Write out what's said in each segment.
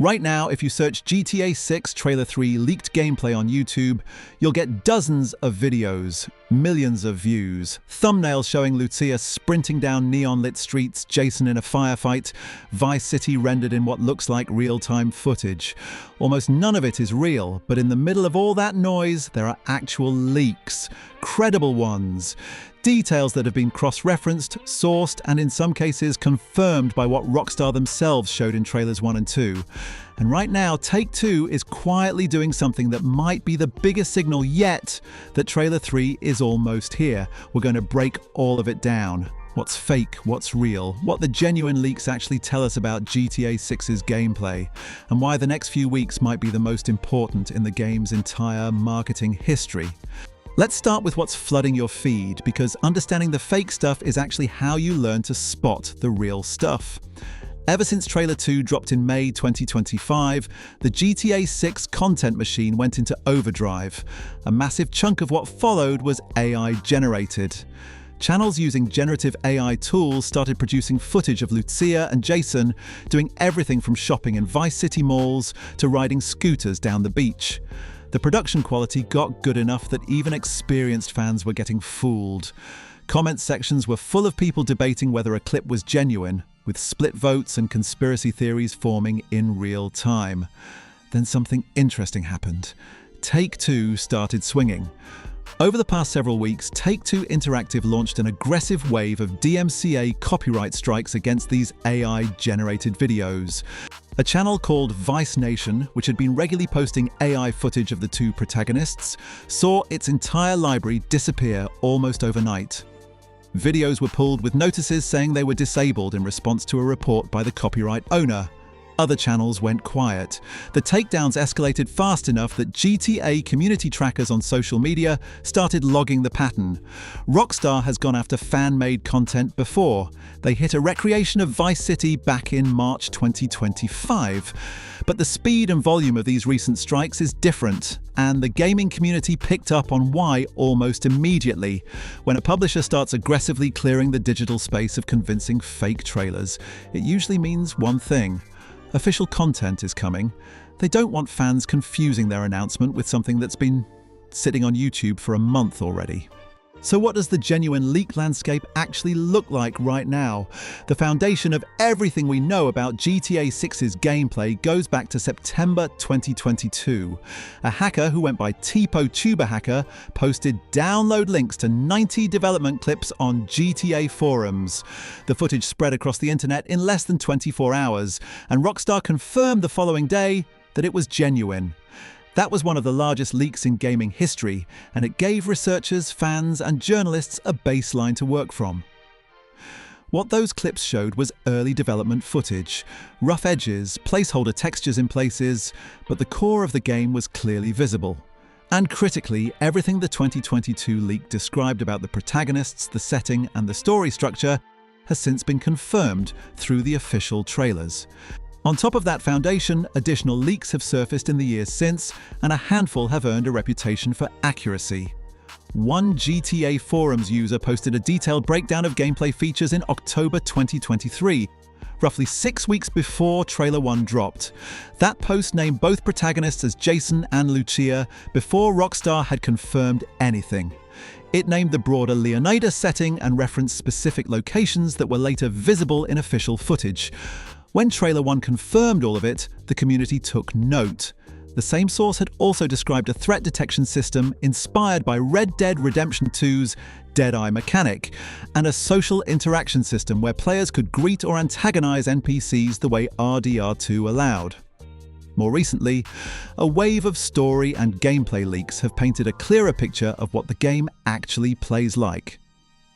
Right now, if you search GTA 6 Trailer 3 leaked gameplay on YouTube, you'll get dozens of videos, millions of views, thumbnails showing Lucia sprinting down neon-lit streets, Jason in a firefight, Vice City rendered in what looks like real-time footage. Almost none of it is real, but in the middle of all that noise, there are actual leaks, credible ones. Details that have been cross-referenced, sourced, and in some cases confirmed by what Rockstar themselves showed in trailers 1 and 2. And right now, Take-Two is quietly doing something that might be the biggest signal yet that trailer 3 is almost here. We're going to break all of it down. What's fake, what's real, what the genuine leaks actually tell us about GTA 6's gameplay, and why the next few weeks might be the most important in the game's entire marketing history. Let's start with what's flooding your feed, because understanding the fake stuff is actually how you learn to spot the real stuff. Ever since Trailer 2 dropped in May 2025, the GTA 6 content machine went into overdrive. A massive chunk of what followed was AI-generated. Channels using generative AI tools started producing footage of Lucia and Jason doing everything from shopping in Vice City malls to riding scooters down the beach. The production quality got good enough that even experienced fans were getting fooled. Comment sections were full of people debating whether a clip was genuine, with split votes and conspiracy theories forming in real time. Then something interesting happened. Take-Two started swinging. Over the past several weeks, Take-Two Interactive launched an aggressive wave of DMCA copyright strikes against these AI-generated videos. A channel called Vice Nation, which had been regularly posting AI footage of the two protagonists, saw its entire library disappear almost overnight. Videos were pulled with notices saying they were disabled in response to a report by the copyright owner. Other channels went quiet. The takedowns escalated fast enough that GTA community trackers on social media started logging the pattern. Rockstar has gone after fan-made content before. They hit a recreation of Vice City back in March 2025. But the speed and volume of these recent strikes is different, and the gaming community picked up on why almost immediately. When a publisher starts aggressively clearing the digital space of convincing fake trailers, it usually means one thing. Official content is coming. They don't want fans confusing their announcement with something that's been sitting on YouTube for a month already. So what does the genuine leak landscape actually look like right now? The foundation of everything we know about GTA 6's gameplay goes back to September 2022. A hacker who went by Tipo Tuber Hacker posted download links to 90 development clips on GTA forums. The footage spread across the internet in less than 24 hours, and Rockstar confirmed the following day that it was genuine. That was one of the largest leaks in gaming history, and it gave researchers, fans, and journalists a baseline to work from. What those clips showed was early development footage, rough edges, placeholder textures in places, but the core of the game was clearly visible. And critically, everything the 2022 leak described about the protagonists, the setting, and the story structure has since been confirmed through the official trailers. On top of that foundation, additional leaks have surfaced in the years since, and a handful have earned a reputation for accuracy. One GTA Forums user posted a detailed breakdown of gameplay features in October 2023, roughly 6 weeks before Trailer 1 dropped. That post named both protagonists as Jason and Lucia before Rockstar had confirmed anything. It named the broader Leonidas setting and referenced specific locations that were later visible in official footage. When Trailer 1 confirmed all of it, the community took note. The same source had also described a threat detection system inspired by Red Dead Redemption 2's Deadeye mechanic, and a social interaction system where players could greet or antagonize NPCs the way RDR2 allowed. More recently, a wave of story and gameplay leaks have painted a clearer picture of what the game actually plays like.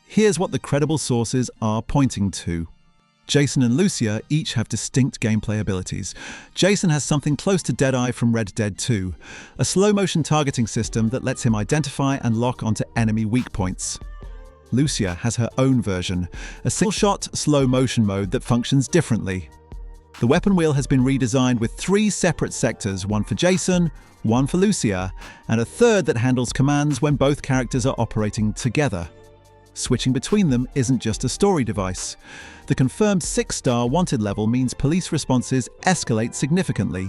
Here's what the credible sources are pointing to. Jason and Lucia each have distinct gameplay abilities. Jason has something close to Deadeye from Red Dead 2, a slow-motion targeting system that lets him identify and lock onto enemy weak points. Lucia has her own version, a single-shot slow-motion mode that functions differently. The weapon wheel has been redesigned with 3 separate sectors, one for Jason, one for Lucia, and a third that handles commands when both characters are operating together. Switching between them isn't just a story device. The confirmed 6-star wanted level means police responses escalate significantly,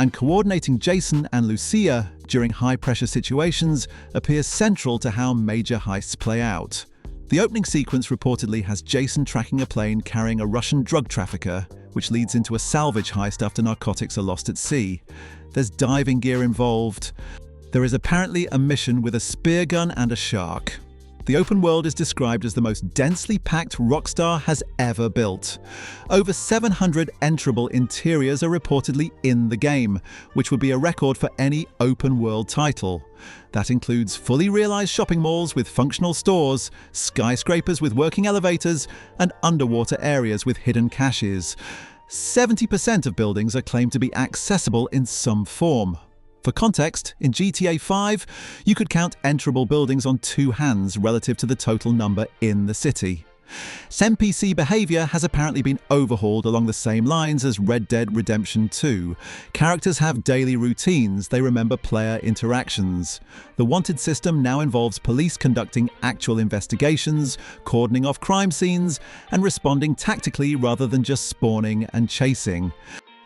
and coordinating Jason and Lucia during high-pressure situations appears central to how major heists play out. The opening sequence reportedly has Jason tracking a plane carrying a Russian drug trafficker, which leads into a salvage heist after narcotics are lost at sea. There's diving gear involved. There is apparently a mission with a spear gun and a shark. The open world is described as the most densely packed Rockstar has ever built. Over 700 enterable interiors are reportedly in the game, which would be a record for any open world title. That includes fully realized shopping malls with functional stores, skyscrapers with working elevators, and underwater areas with hidden caches. 70% of buildings are claimed to be accessible in some form. For context, in GTA 5, you could count enterable buildings on 2 hands relative to the total number in the city. NPC behavior has apparently been overhauled along the same lines as Red Dead Redemption 2. Characters have daily routines, they remember player interactions. The wanted system now involves police conducting actual investigations, cordoning off crime scenes, and responding tactically rather than just spawning and chasing.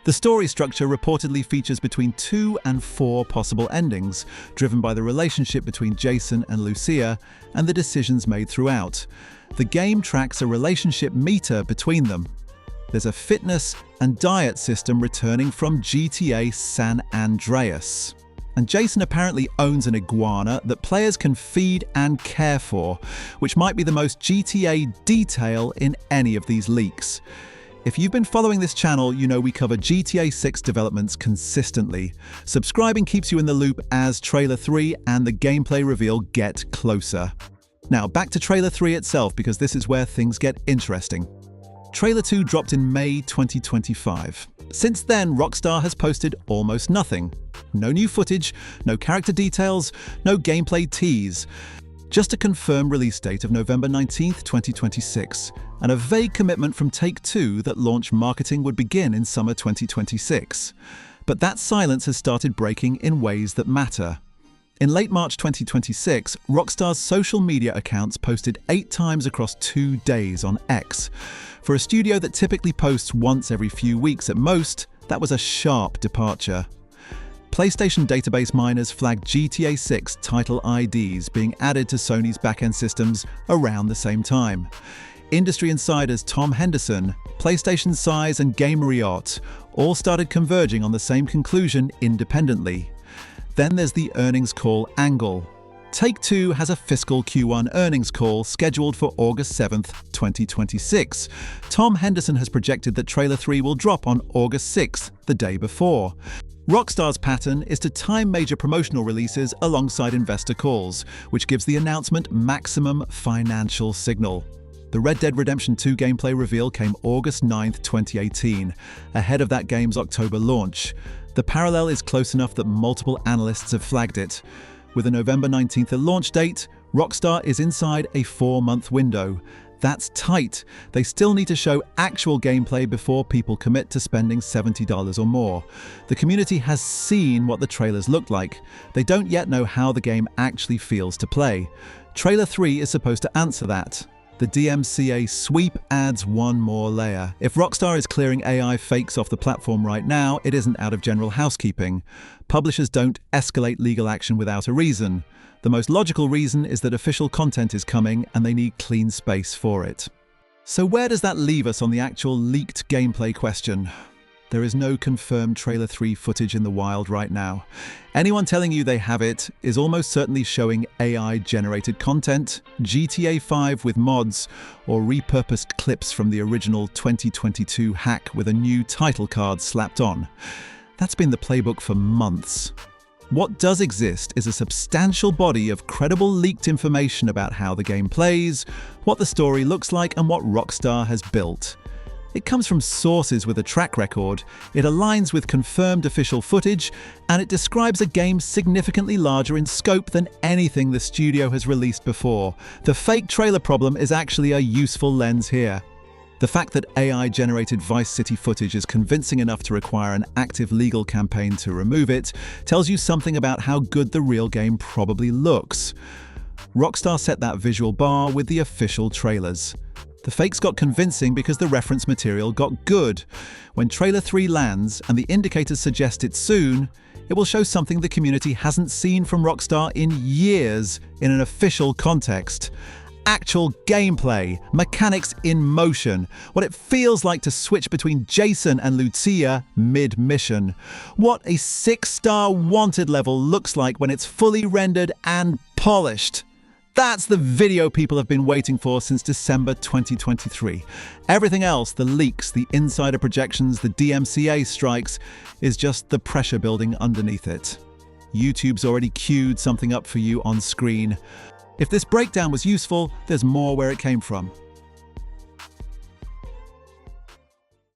The story structure reportedly features between 2 and 4 possible endings, driven by the relationship between Jason and Lucia and the decisions made throughout. The game tracks a relationship meter between them. There's a fitness and diet system returning from GTA San Andreas. And Jason apparently owns an iguana that players can feed and care for, which might be the most GTA detail in any of these leaks. If you've been following this channel, you know we cover GTA 6 developments consistently. Subscribing keeps you in the loop as Trailer 3 and the gameplay reveal get closer. Now back to Trailer 3 itself, because this is where things get interesting. Trailer 2 dropped in May 2025. Since then, Rockstar has posted almost nothing. No new footage, no character details, no gameplay tease. Just a confirmed release date of November 19th, 2026, and a vague commitment from Take-Two that launch marketing would begin in summer 2026. But that silence has started breaking in ways that matter. In late March 2026, Rockstar's social media accounts posted 8 times across 2 days on X. For a studio that typically posts once every few weeks at most, that was a sharp departure. PlayStation database miners flagged GTA 6 title IDs being added to Sony's backend systems around the same time. Industry insiders Tom Henderson, PlayStation Size and Gameriot all started converging on the same conclusion independently. Then there's the earnings call angle. Take-Two has a fiscal Q1 earnings call scheduled for August 7th, 2026. Tom Henderson has projected that Trailer 3 will drop on August 6th, the day before. Rockstar's pattern is to time major promotional releases alongside investor calls, which gives the announcement maximum financial signal. The Red Dead Redemption 2 gameplay reveal came August 9th, 2018, ahead of that game's October launch. The parallel is close enough that multiple analysts have flagged it. With a November 19th launch date, Rockstar is inside a 4-month window. That's tight. They still need to show actual gameplay before people commit to spending $70 or more. The community has seen what the trailers look like. They don't yet know how the game actually feels to play. Trailer 3 is supposed to answer that. The DMCA sweep adds one more layer. If Rockstar is clearing AI fakes off the platform right now, it isn't out of general housekeeping. Publishers don't escalate legal action without a reason. The most logical reason is that official content is coming and they need clean space for it. So where does that leave us on the actual leaked gameplay question? There is no confirmed Trailer 3 footage in the wild right now. Anyone telling you they have it is almost certainly showing AI-generated content, GTA 5 with mods, or repurposed clips from the original 2022 hack with a new title card slapped on. That's been the playbook for months. What does exist is a substantial body of credible leaked information about how the game plays, what the story looks like, and what Rockstar has built. It comes from sources with a track record, it aligns with confirmed official footage, and it describes a game significantly larger in scope than anything the studio has released before. The fake trailer problem is actually a useful lens here. The fact that AI-generated Vice City footage is convincing enough to require an active legal campaign to remove it tells you something about how good the real game probably looks. Rockstar set that visual bar with the official trailers. The fakes got convincing because the reference material got good. When Trailer 3 lands and the indicators suggest it soon, it will show something the community hasn't seen from Rockstar in years in an official context. Actual gameplay, mechanics in motion, what it feels like to switch between Jason and Lucia mid-mission. What a 6-star wanted level looks like when it's fully rendered and polished. That's the video people have been waiting for since December 2023. Everything else, the leaks, the insider projections, the DMCA strikes, is just the pressure building underneath it. YouTube's already queued something up for you on screen. If this breakdown was useful, there's more where it came from.